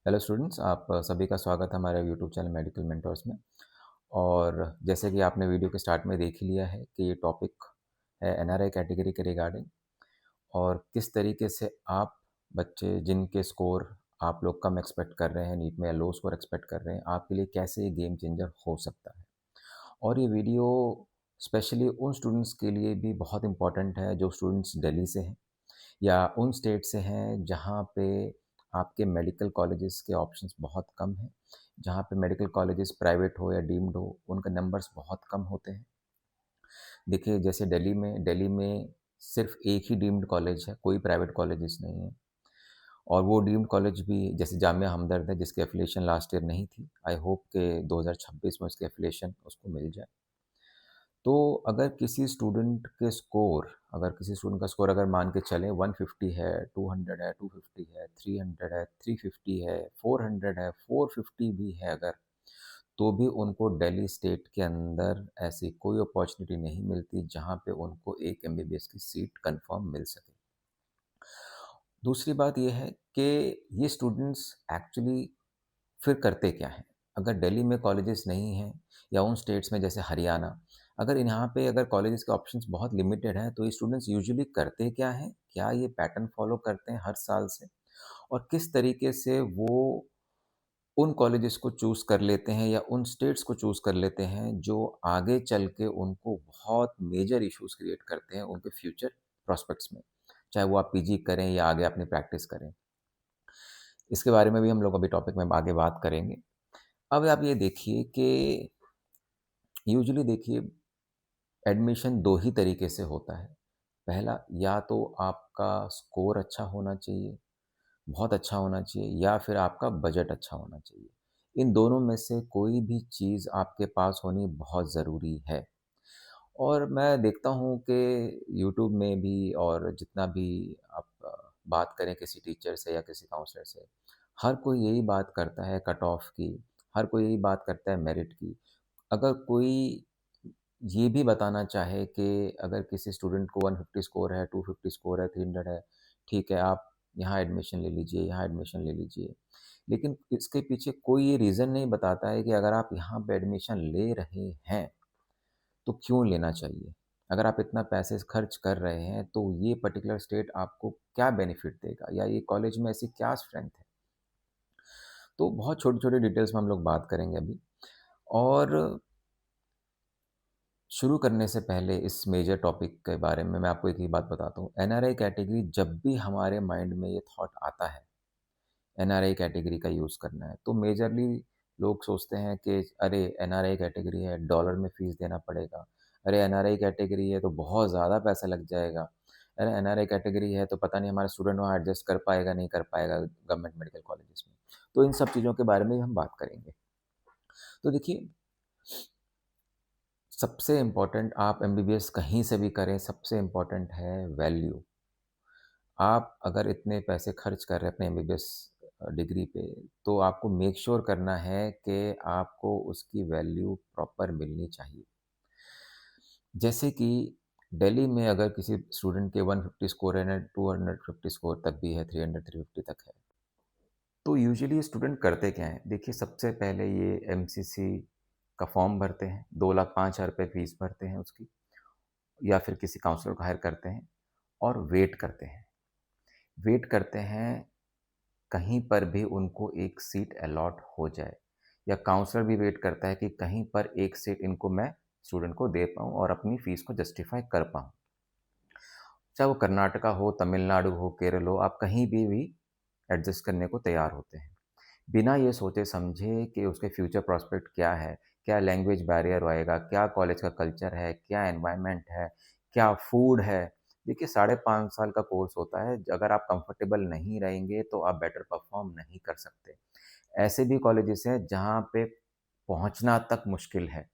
Hello students, आप सभी का स्वागत है हमारे यूट्यूब चैनल मेडिकल मेंटर्स में। और जैसे कि आपने वीडियो के स्टार्ट में देख ही लिया है कि ये टॉपिक है एनआरआई कैटेगरी के रिगार्डिंग, और किस तरीके से आप बच्चे जिनके स्कोर आप लोग कम एक्सपेक्ट कर रहे हैं नीट में या लो स्कोर एक्सपेक्ट कर रहे हैं, आपके लिए कैसे ये गेम चेंजर हो सकता है। और ये वीडियो स्पेशली उन स्टूडेंट्स के लिए भी बहुत इंपॉर्टेंट है जो स्टूडेंट्स दिल्ली से हैं या उन स्टेट से हैं जहाँ पे आपके मेडिकल कॉलेजेस के ऑप्शंस बहुत कम हैं, जहाँ पे मेडिकल कॉलेजेस प्राइवेट हो या डीम्ड हो, उनका नंबर्स बहुत कम होते हैं। देखिए, जैसे दिल्ली में सिर्फ एक ही डीम्ड कॉलेज है, कोई प्राइवेट कॉलेजेस नहीं है। और वो डीम्ड कॉलेज भी जैसे जामिया हमदर्द है, जिसकी एफिलिएशन लास्ट ईयर नहीं थी। आई होप कि 2026 में उसकी एफिलिएशन उसको मिल जाए। तो अगर किसी स्टूडेंट का स्कोर अगर मान के चलें 150 है, 200 है, 250 है, 300 है, 350 है, 400 है, 450 भी है अगर, तो भी उनको दिल्ली स्टेट के अंदर ऐसी कोई अपॉर्चुनिटी नहीं मिलती जहाँ पे उनको एक एमबीबीएस की सीट कंफर्म मिल सके। दूसरी बात ये है कि ये स्टूडेंट्स एक्चुअली फिर करते क्या हैं? अगर दिल्ली में कॉलेजेस नहीं हैं या उन स्टेट्स में जैसे हरियाणा, अगर यहाँ पे अगर कॉलेजेस के ऑप्शंस बहुत लिमिटेड हैं, तो ये स्टूडेंट्स यूजुअली करते क्या हैं? क्या ये पैटर्न फ़ॉलो करते हैं हर साल से? और किस तरीके से वो उन कॉलेजेस को चूज़ कर लेते हैं या उन स्टेट्स को चूज़ कर लेते हैं, जो आगे चल के उनको बहुत मेजर इश्यूज़ क्रिएट करते हैं उनके फ्यूचर प्रॉस्पेक्ट्स में। चाहे वो आप पीजी करें या आगे अपनी प्रैक्टिस करें। इसके बारे में भी हम लोग अभी टॉपिक में आगे बात करेंगे। अब आप ये देखिए कि यूजुअली देखिए, एडमिशन 2 ही तरीके से होता है। पहला, या तो आपका स्कोर अच्छा होना चाहिए, बहुत अच्छा होना चाहिए, या फिर आपका बजट अच्छा होना चाहिए। इन दोनों में से कोई भी चीज़ आपके पास होनी बहुत ज़रूरी है। और मैं देखता हूँ कि यूट्यूब में भी, और जितना भी आप बात करें किसी टीचर से या किसी काउंसलर से, हर कोई यही बात करता है कट ऑफ की, हर कोई यही बात करता है मेरिट की। अगर कोई ये भी बताना चाहे कि अगर किसी स्टूडेंट को 150 स्कोर है, 250 स्कोर है, 300 है, ठीक है, आप यहाँ एडमिशन ले लीजिए, यहाँ एडमिशन ले लीजिए। लेकिन इसके पीछे कोई ये रीज़न नहीं बताता है कि अगर आप यहाँ पे एडमिशन ले रहे हैं, तो क्यों लेना चाहिए? अगर आप इतना पैसे खर्च कर रहे हैं, तो ये पर्टिकुलर स्टेट आपको क्या बेनिफिट देगा या ये कॉलेज में ऐसी क्या स्ट्रेंथ है? तो बहुत छोटी-छोटी डिटेल्स में हम लोग बात करेंगे अभी। और शुरू करने से पहले इस मेजर टॉपिक के बारे में मैं आपको एक ही बात बताता हूँ। एनआरआई कैटेगरी, जब भी हमारे माइंड में ये थॉट आता है, एनआरआई कैटेगरी का यूज़ करना है, तो मेजरली लोग सोचते हैं कि अरे एनआरआई कैटेगरी है, डॉलर में फ़ीस देना पड़ेगा। अरे एनआरआई कैटेगरी है तो बहुत ज़्यादा पैसा लग जाएगा। अरे एनआरआई कैटेगरी है तो पता नहीं हमारा स्टूडेंट वहाँ एडजस्ट कर पाएगा, नहीं कर पाएगा गवर्नमेंट मेडिकल कॉलेजेस में। तो इन सब चीज़ों के बारे में हम बात करेंगे। तो देखिए, सबसे इम्पोर्टेंट, आप एमबीबीएस कहीं से भी करें, सबसे इम्पोर्टेंट है वैल्यू। आप अगर इतने पैसे खर्च कर रहे हैं अपने एमबीबीएस डिग्री पे, तो आपको मेक श्योर करना है कि आपको उसकी वैल्यू प्रॉपर मिलनी चाहिए। जैसे कि दिल्ली में अगर किसी स्टूडेंट के 150 स्कोर है ना, 250 स्कोर तक भी है, 300 350 तक है, तो यूजुअली स्टूडेंट करते क्या हैं? देखिए, सबसे पहले ये एमसीसी का फॉर्म भरते हैं, 2,05,000 फीस भरते हैं उसकी, या फिर किसी काउंसलर को हायर करते हैं और वेट करते हैं कहीं पर भी उनको एक सीट अलॉट हो जाए, या काउंसलर भी वेट करता है कि कहीं पर एक सीट इनको मैं स्टूडेंट को दे पाऊँ और अपनी फ़ीस को जस्टिफ़ाई कर पाऊँ। चाहे वो कर्नाटका हो, तमिलनाडु हो, केरल हो, आप कहीं भी एडजस्ट करने को तैयार होते हैं। बिना ये सोचे समझे कि उसके फ्यूचर प्रॉस्पेक्ट क्या है, क्या लैंग्वेज बैरियर आएगा, क्या कॉलेज का कल्चर है, क्या एनवायरनमेंट है, क्या फूड है। देखिए, 5.5 साल का कोर्स होता है, अगर आप कंफर्टेबल नहीं रहेंगे तो आप बेटर परफॉर्म नहीं कर सकते। ऐसे भी कॉलेजेस हैं जहाँ पे पहुँचना तक मुश्किल है।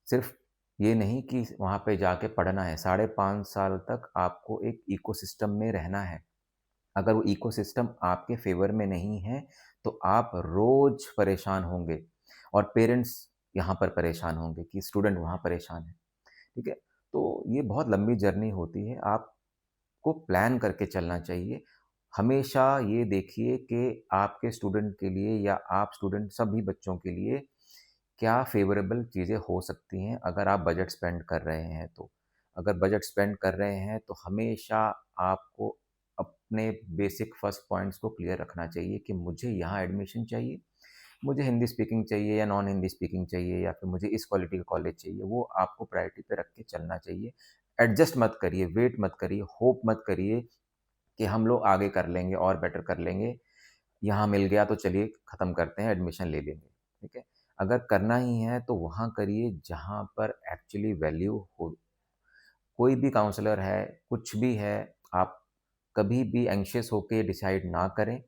सिर्फ ये नहीं कि वहाँ पे जाके पढ़ना है, 5.5 साल तक आपको एक इकोसिस्टम में रहना है। अगर वो इकोसिस्टम आपके फ़ेवर में नहीं है, तो आप रोज़ परेशान होंगे, और पेरेंट्स यहाँ पर परेशान होंगे कि स्टूडेंट वहाँ परेशान है, ठीक है? तो ये बहुत लंबी जर्नी होती है, आपको प्लान करके चलना चाहिए। हमेशा ये देखिए कि आपके स्टूडेंट के लिए या आप स्टूडेंट सभी बच्चों के लिए क्या फ़ेवरेबल चीज़ें हो सकती हैं अगर आप बजट स्पेंड कर रहे हैं तो। अगर बजट स्पेंड कर रहे हैं तो हमेशा आपको अपने बेसिक फर्स्ट पॉइंट्स को क्लियर रखना चाहिए कि मुझे यहाँ एडमिशन चाहिए, मुझे हिंदी स्पीकिंग चाहिए या नॉन हिंदी स्पीकिंग चाहिए या फिर मुझे इस क्वालिटी का कॉलेज चाहिए, वो आपको प्रायोरिटी पे रख के चलना चाहिए। एडजस्ट मत करिए, वेट मत करिए, होप मत करिए कि हम लोग आगे कर लेंगे और बेटर कर लेंगे, यहाँ मिल गया तो चलिए ख़त्म करते हैं, एडमिशन ले लेंगे, ठीक है? अगर करना ही है तो वहाँ करिए जहाँ पर एक्चुअली वैल्यू हो। कोई भी काउंसलर है, कुछ भी है, आप कभी भी एंग्ज़ियस होके डिसाइड ना करें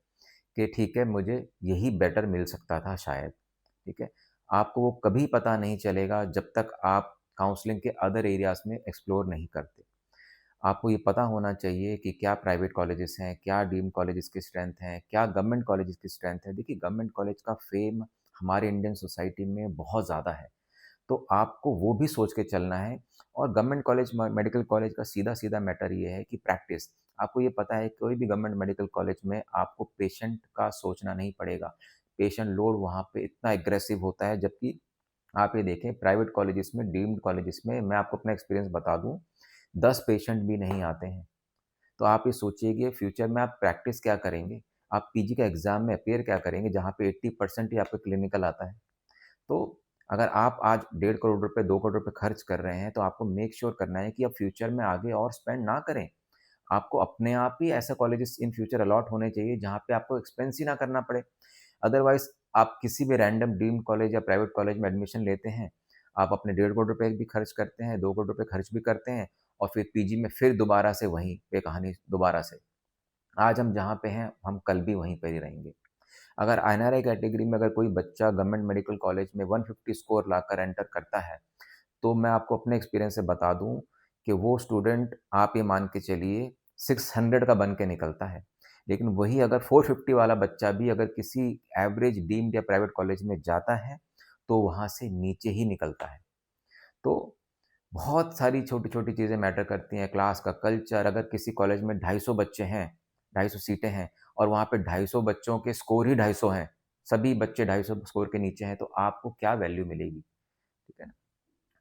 कि ठीक है, मुझे यही बेटर मिल सकता था शायद, ठीक है? आपको वो कभी पता नहीं चलेगा जब तक आप काउंसलिंग के अदर एरियाज़ में एक्सप्लोर नहीं करते। आपको ये पता होना चाहिए कि क्या प्राइवेट कॉलेजेस हैं, क्या डीम्ड कॉलेजेस की स्ट्रेंथ हैं, क्या गवर्नमेंट कॉलेजेस की स्ट्रेंथ है। देखिए गवर्नमेंट कॉलेज का फ़ेम हमारे इंडियन सोसाइटी में बहुत ज़्यादा है, तो आपको वो भी सोच के चलना है और गवर्नमेंट कॉलेज म मेडिकल कॉलेज का सीधा-सीधा मैटर ये है कि प्रैक्टिस। आपको ये पता है कोई भी गवर्नमेंट मेडिकल कॉलेज में आपको पेशेंट का सोचना नहीं पड़ेगा। पेशेंट लोड वहाँ पे इतना एग्रेसिव होता है जबकि आप ये देखें प्राइवेट कॉलेजेस में, डीम्ड कॉलेजेस में मैं आपको अपना एक्सपीरियंस बता दूँ, 10 पेशेंट भी नहीं आते हैं। तो आप ये सोचिए कि फ्यूचर में आप प्रैक्टिस क्या करेंगे? आप पीजी का एग्ज़ाम में अपीयर क्या करेंगे जहाँ पे 80% ही आपका क्लिनिकल आता है? तो अगर आप आज डेढ़ करोड़ रुपए, 2 करोड़ रुपए खर्च कर रहे हैं, तो आपको मेक श्योर करना है कि आप फ्यूचर में आगे और स्पेंड ना करें। आपको अपने आप ही ऐसे कॉलेजेस इन फ्यूचर अलॉट होने चाहिए जहाँ पे आपको एक्सपेंस ही ना करना पड़े। अदरवाइज़ आप किसी भी रैंडम डीम्ड कॉलेज या प्राइवेट कॉलेज में एडमिशन लेते हैं, आप अपने डेढ़ करोड़ रुपए भी खर्च करते हैं, 2 करोड़ रुपए खर्च भी करते हैं और फिर पीजी में फिर दोबारा से वहीं पे कहानी दोबारा से। आज हम जहाँ पे हैं, हम कल भी वहीं पे ही रहेंगे। अगर एनआरआई कैटेगरी में अगर कोई बच्चा गवर्नमेंट मेडिकल कॉलेज में 150 स्कोर लाकर एंटर करता है, तो मैं आपको अपने एक्सपीरियंस से बता दूँ कि वो स्टूडेंट आप ये मान के चलिए 600 का बन के निकलता है। लेकिन वही अगर 450 वाला बच्चा भी अगर किसी एवरेज डीम्ड या प्राइवेट कॉलेज में जाता है, तो वहाँ से नीचे ही निकलता है। तो बहुत सारी छोटी-छोटी चीज़ें मैटर करती हैं, क्लास का कल्चर अगर किसी कॉलेज में 250 बच्चे हैं, 250 सीटें हैं और वहाँ पे 250 बच्चों के स्कोर ही 250 हैं, सभी बच्चे 250 स्कोर के नीचे हैं, तो आपको क्या वैल्यू मिलेगी? ठीक है ना?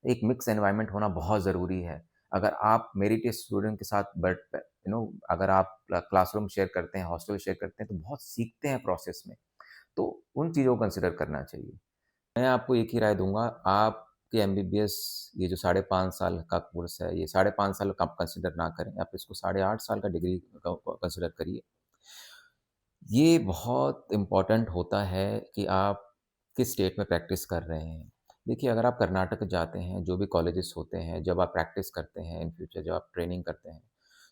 एक मिक्स एनवायरनमेंट होना बहुत ज़रूरी है। अगर आप मेरिटियस स्टूडेंट के साथ अगर आप क्लासरूम शेयर करते हैं, हॉस्टल शेयर करते हैं, तो बहुत सीखते हैं प्रोसेस में, तो उन चीज़ों को कंसिडर करना चाहिए। मैं आपको एक ही राय दूँगा, आपके एमबीबीएस ये जो साढ़े 5 साल का कोर्स है, ये साढ़े 5 साल का आप कंसिडर ना करें, आप इसको साढ़े 8 साल का डिग्री क कंसिडर करिए। ये बहुत इम्पोर्टेंट होता है कि आप किस स्टेट में प्रैक्टिस कर रहे हैं। देखिए, अगर आप कर्नाटक जाते हैं, जो भी कॉलेजेस होते हैं, जब आप प्रैक्टिस करते हैं इन फ्यूचर जब आप ट्रेनिंग करते हैं,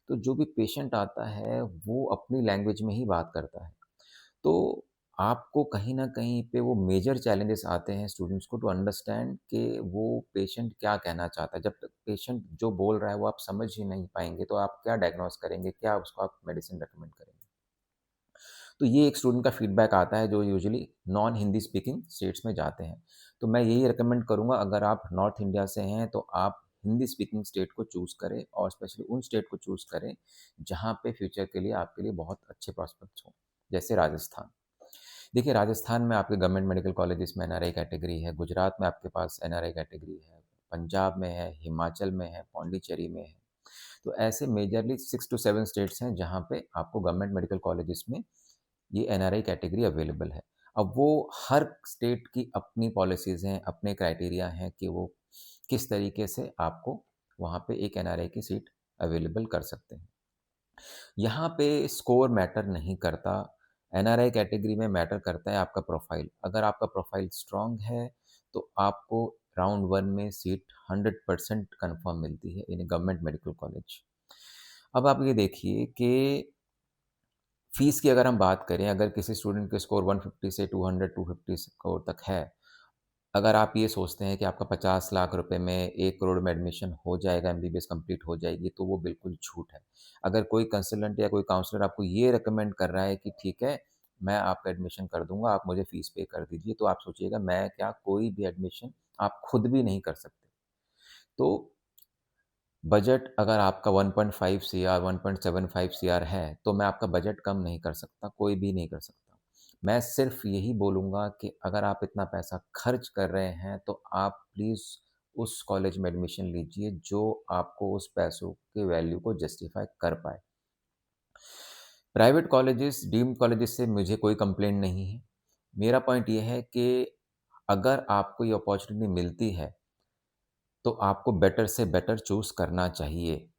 तो जो भी पेशेंट आता है, वो अपनी लैंग्वेज में ही बात करता है। तो आपको कहीं न कहीं पे वो मेजर चैलेंजेस आते हैं स्टूडेंट्स को टू अंडरस्टैंड कि वो पेशेंट क्या कहना चाहता है। जब तक पेशेंट जो बोल रहा है वो आप समझ ही नहीं पाएँगे, तो आप क्या डायग्नोज़ करेंगे? क्या उसको आप मेडिसिन रिकमेंड करेंगे? तो ये एक स्टूडेंट का फीडबैक आता है जो usually non Hindi speaking states में जाते हैं। तो मैं यही रिकमेंड करूँगा अगर आप नॉर्थ इंडिया से हैं तो आप हिंदी स्पीकिंग स्टेट को चूज़ करें और स्पेशली उन स्टेट को चूज़ करें जहाँ पे फ्यूचर के लिए आपके लिए बहुत अच्छे प्रॉस्पेक्ट्स हों, जैसे राजस्थान। देखिए राजस्थान में आपके गवर्नमेंट मेडिकल कॉलेजेस में एनआरआई कैटेगरी है, गुजरात में आपके पास एनआरआई कैटेगरी है, पंजाब में है, हिमाचल में है, पौंडीचेरी में है। तो ऐसे मेजरली 6 टू 7 स्टेट्स हैं जहाँ पे आपको गवर्नमेंट मेडिकल कॉलेजेस में ये एनआरआई कैटेगरी अवेलेबल है। अब वो हर स्टेट की अपनी पॉलिसीज़ हैं, अपने क्राइटेरिया हैं कि वो किस तरीके से आपको वहाँ पे एक एनआरआई की सीट अवेलेबल कर सकते हैं। यहाँ पे स्कोर मैटर नहीं करता, एनआरआई कैटेगरी में मैटर करता है आपका प्रोफ़ाइल। अगर आपका प्रोफ़ाइल स्ट्रॉन्ग है, तो आपको राउंड 1 में सीट 100% कन्फर्म मिलती है इन ए गवर्नमेंट मेडिकल कॉलेज। अब आप ये देखिए कि फ़ीस की अगर हम बात करें, अगर किसी स्टूडेंट के स्कोर 150 से 200-250 स्कोर तक है, अगर आप ये सोचते हैं कि आपका 50 लाख रुपए में 1 करोड़ में एडमिशन हो जाएगा, एमबीबीएस कंप्लीट हो जाएगी, तो वो बिल्कुल झूठ है। अगर कोई कंसल्टेंट या कोई काउंसलर आपको ये रिकमेंड कर रहा है कि ठीक है, मैं आपका एडमिशन कर दूँगा, आप मुझे फ़ीस पे कर दीजिए, तो आप सोचिएगा मैं क्या कोई भी एडमिशन आप खुद भी नहीं कर सकते। तो बजट अगर आपका 1.5 सीआर 1.75 सीआर है, तो मैं आपका बजट कम नहीं कर सकता, कोई भी नहीं कर सकता। मैं सिर्फ़ यही बोलूँगा कि अगर आप इतना पैसा खर्च कर रहे हैं, तो आप प्लीज़ उस कॉलेज में एडमिशन लीजिए, जो आपको उस पैसों के वैल्यू को जस्टिफ़ाई कर पाए। प्राइवेट कॉलेजेस, डीम्ड कॉलेजेस से मुझे कोई कंप्लेंट नहीं है। मेरा पॉइंट ये है कि अगर आपको ये अपॉर्च्युनिटी मिलती है, तो आपको बेटर से बेटर चूज़ करना चाहिए।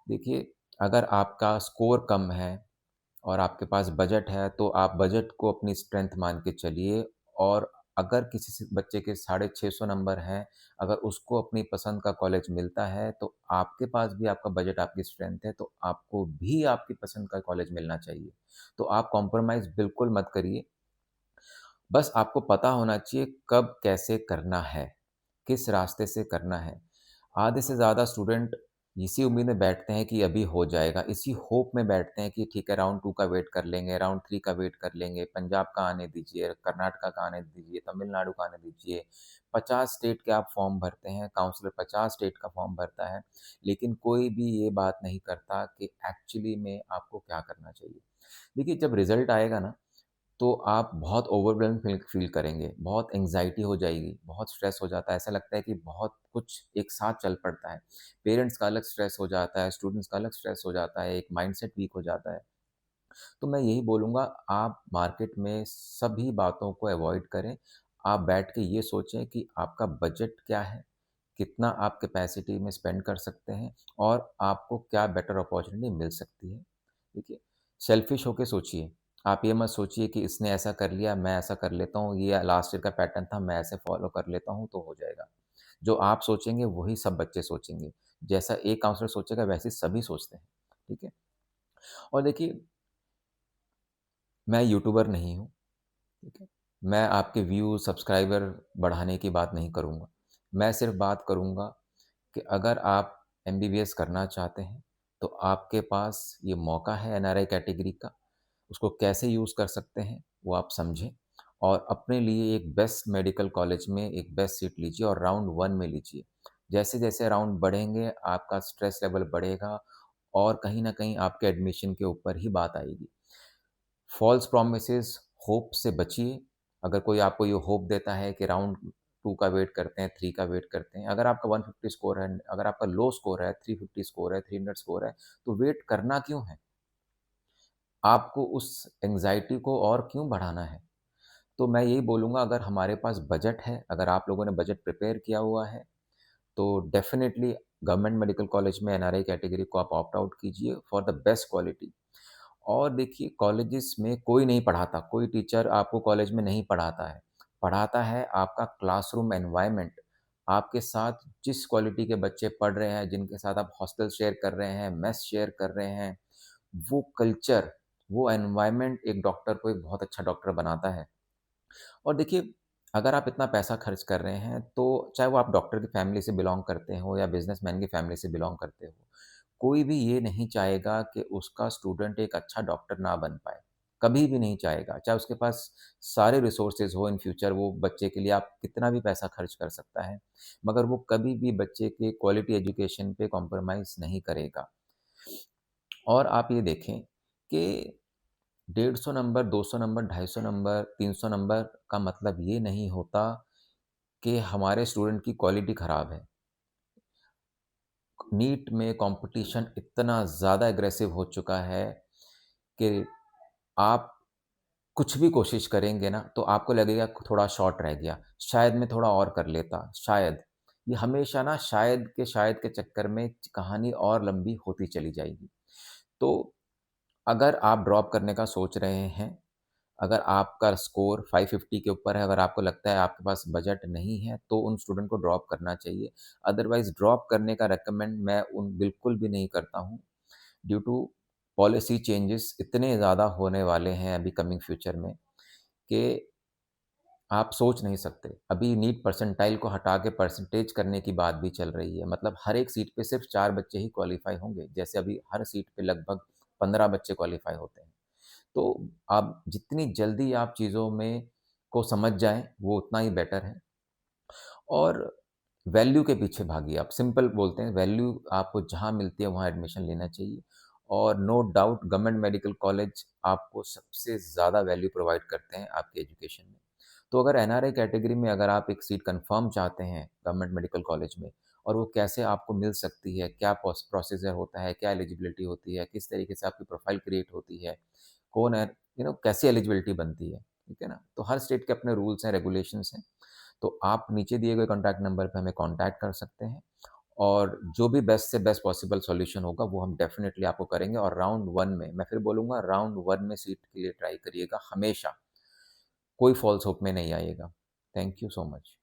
देखिए, अगर आपका स्कोर कम है और आपके पास बजट है, तो आप बजट को अपनी स्ट्रेंथ मान के चलिए और अगर किसी से बच्चे के 650 नंबर हैं, अगर उसको अपनी पसंद का कॉलेज मिलता है, तो आपके पास भी आपका बजट, आपकी स्ट्रेंथ है, तो आपको भी आपकी पसंद का कॉलेज मिलना चाहिए। तो आप कॉम्प्रोमाइज़ बिल्कुल मत करिए। बस आपको पता होना चाहिए कब कैसे करना है, किस रास्ते से करना है। आधे से ज़्यादा स्टूडेंट इसी उम्मीद में बैठते हैं कि अभी हो जाएगा, इसी होप में बैठते हैं कि ठीक है राउंड 2 का वेट कर लेंगे, राउंड 3 का वेट कर लेंगे, पंजाब का आने दीजिए, कर्नाटका का आने दीजिए, तमिलनाडु का आने दीजिए। 50 स्टेट के आप फॉर्म भरते हैं, काउंसलर 50 स्टेट का फॉर्म भरता है, लेकिन कोई भी ये बात नहीं करता कि एक्चुअली में आपको क्या करना चाहिए। देखिए जब रिज़ल्ट आएगा ना, तो आप बहुत ओवरवेल्म्ड फ़ील करेंगे, बहुत एंग्ज़ायटी हो जाएगी, बहुत स्ट्रेस हो जाता है, ऐसा लगता है कि बहुत कुछ एक साथ चल पड़ता है। पेरेंट्स का अलग स्ट्रेस हो जाता है, स्टूडेंट्स का अलग स्ट्रेस हो जाता है, एक माइंडसेट वीक हो जाता है। तो मैं यही बोलूँगा आप मार्केट में सभी बातों को अवॉइड करें। आप बैठ के ये सोचें कि आपका बजट क्या है, कितना आप कैपेसिटी में स्पेंड कर सकते हैं और आपको क्या बेटर अपॉर्च्युनिटी मिल सकती है। देखिए, सेल्फ़िश होके सोचिए। आप ये मत सोचिए कि इसने ऐसा कर लिया, मैं ऐसा कर लेता हूँ, ये लास्ट ईयर का पैटर्न था, मैं ऐसे फ़ॉलो कर लेता हूँ तो हो जाएगा। जो आप सोचेंगे वही सब बच्चे सोचेंगे। जैसा एक काउंसलर सोचेगा वैसे ही सभी सोचते हैं, ठीक है? और देखिए, मैं यूट्यूबर नहीं हूँ, ठीक है? मैं आपके व्यू, सब्सक्राइबर बढ़ाने की बात नहीं करूँगा। मैं सिर्फ़ बात करूँगा कि अगर आप एमबीबीएस करना चाहते हैं, तो आपके पास ये मौका है एनआरआई कैटेगरी का। उसको कैसे यूज़ कर सकते हैं, वो आप समझें और अपने लिए एक बेस्ट मेडिकल कॉलेज में एक बेस्ट सीट लीजिए और राउंड 1 में लीजिए। जैसे-जैसे राउंड बढ़ेंगे, आपका स्ट्रेस लेवल बढ़ेगा और कहीं न कहीं आपके एडमिशन के ऊपर ही बात आएगी। फ़ॉल्स प्रॉमिसेस, होप से बचिए। अगर कोई आपको ये होप देता है कि राउंड 2 का वेट करते हैं, 3 का वेट करते हैं। अगर आपका 150 स्कोर है, अगर आपका लो स्कोर है, 350 स्कोर है, 300 स्कोर है, तो वेट करना क्यों है? आपको उस एंग्ज़ायटी को और क्यों बढ़ाना है? तो मैं यही बोलूँगा अगर हमारे पास बजट है, अगर आप लोगों ने बजट प्रिपेयर किया हुआ है, तो डेफ़िनिटली गवर्नमेंट मेडिकल कॉलेज में एनआरआई कैटेगरी को आप ऑप्ट आउट कीजिए फॉर द बेस्ट क्वालिटी। और देखिए कॉलेजेस में कोई नहीं पढ़ाता, कोई टीचर आपको कॉलेज में नहीं पढ़ाता है। पढ़ाता है आपका क्लासरूम एनवायरनमेंट। आपके साथ जिस क्वालिटी के बच्चे पढ़ रहे हैं, जिनके साथ आप हॉस्टल शेयर कर रहे हैं, मेस शेयर कर रहे हैं, वो कल्चर, वो एनवायरनमेंट एक डॉक्टर को एक बहुत अच्छा डॉक्टर बनाता है। और देखिए, अगर आप इतना पैसा खर्च कर रहे हैं, तो चाहे वो आप डॉक्टर की फैमिली से बिलॉन्ग करते हो या बिज़नेसमैन की फैमिली से बिलॉन्ग करते हो, कोई भी ये नहीं चाहेगा कि उसका स्टूडेंट एक अच्छा डॉक्टर ना बन पाए। कभी भी नहीं चाहेगा, चाहे उसके पास सारे रिसोर्सेज़ हो इन फ्यूचर वो बच्चे के लिए आप कितना भी पैसा खर्च कर सकता है, मगर वो कभी भी बच्चे के क्वालिटी एजुकेशन पे कॉम्प्रोमाइज़ नहीं करेगा। और आप ये देखें कि 150 नंबर, 200 नंबर, 250 नंबर, 300 नंबर का मतलब ये नहीं होता कि हमारे स्टूडेंट की क्वालिटी खराब है। नीट में कॉम्पिटिशन इतना ज़्यादा एग्रेसिव हो चुका है कि आप कुछ भी कोशिश करेंगे ना, तो आपको लगेगा कि थोड़ा शॉर्ट रह गया, शायद मैं थोड़ा और कर लेता, शायद। ये हमेशा ना शायद के चक्कर में कहानी और लंबी होती चली जाएगी। तो अगर आप ड्रॉप करने का सोच रहे हैं, अगर आपका स्कोर 550 के ऊपर है, अगर आपको लगता है आपके पास बजट नहीं है, तो उन स्टूडेंट को ड्रॉप करना चाहिए। अदरवाइज़ ड्रॉप करने का रिकमेंड मैं उन बिल्कुल भी नहीं करता हूँ, ड्यू टू पॉलिसी चेंजेस इतने ज़्यादा होने वाले हैं अभी कमिंग फ्यूचर में कि आप सोच नहीं सकते। अभी नीट परसेंटाइल को हटा के परसेंटेज करने की बात भी चल रही है। मतलब हर एक सीट पे सिर्फ़ 4 बच्चे ही क्वालीफ़ाई होंगे, जैसे अभी हर सीट पे लगभग 15 बच्चे क्वालीफ़ाई होते हैं। तो आप जितनी जल्दी आप चीज़ों में को समझ जाएँ, वो उतना ही बेटर है। और वैल्यू के पीछे भागिए आप, सिंपल बोलते हैं, वैल्यू आपको जहाँ मिलती है वहाँ एडमिशन लेना चाहिए। और no doubt government medical college आपको सबसे ज़्यादा वैल्यू प्रोवाइड करते हैं आपके एजुकेशन में। तो अगर एनआरआई कैटेगरी में अगर आप एक सीट कंफर्म चाहते हैं गवर्नमेंट मेडिकल कॉलेज में, और वो कैसे आपको मिल सकती है, क्या प्रोसीजर होता है, क्या एलिजिबिलिटी होती है, किस तरीके से आपकी प्रोफाइल क्रिएट होती है, कौन है, कैसी एलिजिबिलिटी बनती है, ठीक है ना? तो हर स्टेट के अपने रूल्स हैं, रेगुलेशंस हैं। तो आप नीचे दिए गए कॉन्टैक्ट नंबर पे हमें कॉन्टैक्ट कर सकते हैं, और जो भी बेस्ट से बेस्ट पॉसिबल सॉल्यूशन होगा वो हम डेफ़िनेटली आपको करेंगे। और राउंड 1 में, मैं फिर बोलूँगा, राउंड 1 में सीट के लिए ट्राई करिएगा हमेशा, कोई फ़ॉल्स होप में नहीं आइएगा। Thank you so much.